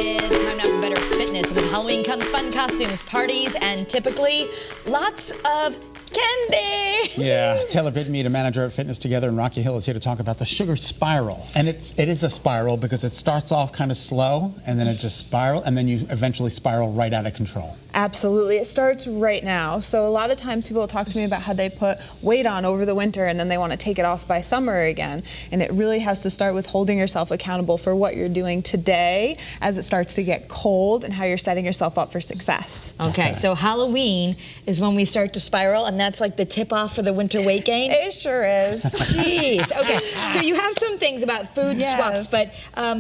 It is time now for Better Fitness. With Halloween comes fun costumes, parties, and typically lots of candy. Yeah, Taylor Bidmead, a manager at Fitness Together in Rocky Hill, is here to talk about the sugar spiral. And it is a spiral because it starts off kind of slow and then it just spirals and then you eventually spiral right out of control. Absolutely. It starts right now. So a lot of times people talk to me about how they put weight on over the winter and then they want to take it off by summer again. And it really has to start with holding yourself accountable for what you're doing today as it starts to get cold and how you're setting yourself up for success. Okay, so Halloween is when we start to spiral, and that's like the tip off for the winter weight gain? It sure is. Jeez. Okay, so you have some things about food swaps, but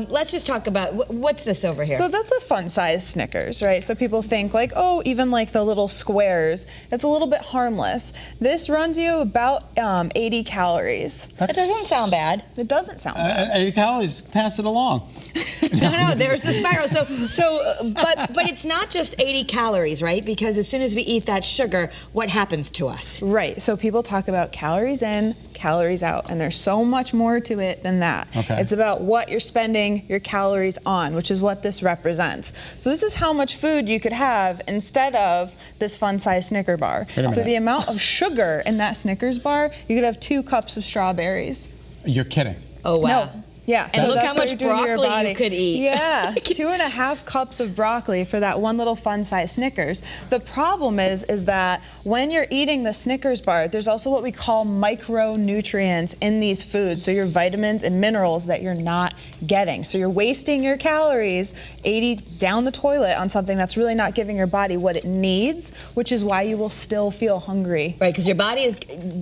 let's just talk about, what's this over here? So that's a fun size Snickers, right? So people think like, oh, even like the little squares, it's a little bit harmless. This runs you about 80 calories. That doesn't sound bad. It doesn't sound bad. 80 calories, pass it along. No, there's the spiral. But it's not just 80 calories, right? Because as soon as we eat that sugar, what happens to us? Right, so people talk about calories in, calories out, and there's so much more to it than that. Okay. It's about what you're spending your calories on, which is what this represents. So this is how much food you could have instead of this fun-sized Snicker bar. So the amount of sugar in that Snickers bar, you could have 2 cups of strawberries. You're kidding. Oh, wow. No. Yeah, and so look that's how what much you're doing to your broccoli body. you could eat. Yeah, 2.5 cups of broccoli for that one little fun-sized Snickers. The problem is that when you're eating the Snickers bar, there's also what we call micronutrients in these foods. So your vitamins and minerals that you're not getting. So you're wasting your calories 80 down the toilet on something that's really not giving your body what it needs, which is why you will still feel hungry. Right, because your body is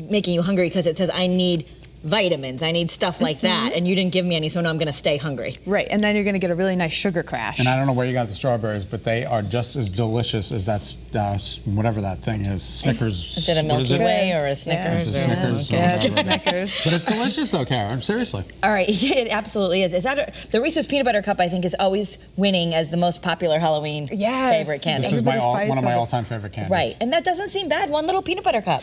making you hungry because it says, I need vitamins, I need stuff like that, and you didn't give me any, so now I'm going to stay hungry. Right, and then you're going to get a really nice sugar crash. And I don't know where you got the strawberries, but they are just as delicious as that, whatever that thing is, Snickers. Is it a Milky Way or a Snickers? Is it Snickers? Yeah, it's Snickers. But it's delicious though, Karen, seriously. All right, it absolutely is. The Reese's Peanut Butter Cup, I think, is always winning as the most popular Halloween favorite candy. This is one of my all-time favorite candies. Right, and that doesn't seem bad, one little peanut butter cup.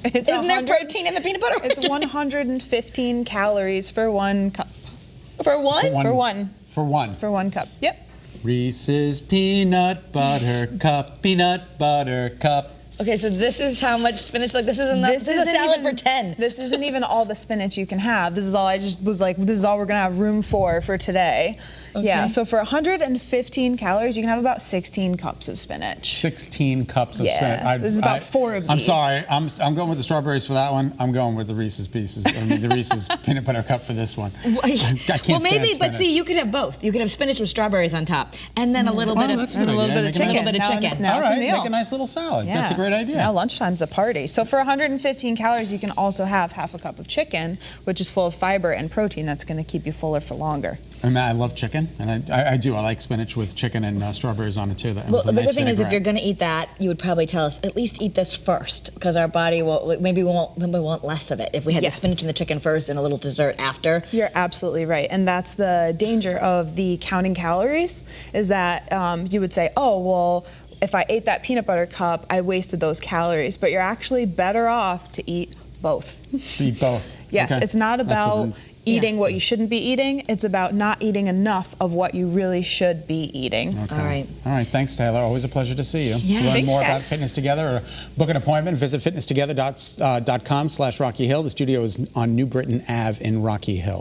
Isn't there protein in the peanut butter? It's 115 calories for 1 cup. For one? For one. For one. For 1 cup, yep. Reese's Peanut Butter Cup, Peanut Butter Cup. Okay, so this is how much spinach, like this is enough. This is a salad for 10. This isn't even all the spinach you can have. This is all, I just was like, this is all we're gonna have room for today. Okay. Yeah, so for 115 calories, you can have about 16 cups of spinach. 16 cups of spinach. This is about 4 of these. I'm sorry, I'm going with the strawberries for that one. I'm going with the Reese's Pieces, the Reese's Peanut Butter Cup for this one. I can't stand maybe, spinach. But see, you could have both. You could have spinach with strawberries on top, and then a little bit of chicken. A little bit of chicken. Now All it's a right, meal. make a nice little salad. Yeah. That's a great idea. Now lunchtime's a party. So for 115 calories, you can also have half a cup of chicken, which is full of fiber and protein that's going to keep you fuller for longer. And I love chicken, and I do. I like spinach with chicken and strawberries on it too. Well, the good thing is, if you're going to eat that, you would probably tell us at least eat this first, because our body will maybe we want less of it if we had the spinach and the chicken first and a little dessert after. You're absolutely right, and that's the danger of the counting calories. Is that you would say, oh well, if I ate that peanut butter cup, I wasted those calories, but you're actually better off to eat both. Eat both. Yes, okay. It's not about eating what you shouldn't be eating. It's about not eating enough of what you really should be eating. Okay. All right. All right. Thanks, Taylor. Always a pleasure to see you. Yeah, to learn thanks, more guys. about Fitness Together or book an appointment, visit fitnesstogether.com/Rocky Hill. The studio is on New Britain Ave in Rocky Hill.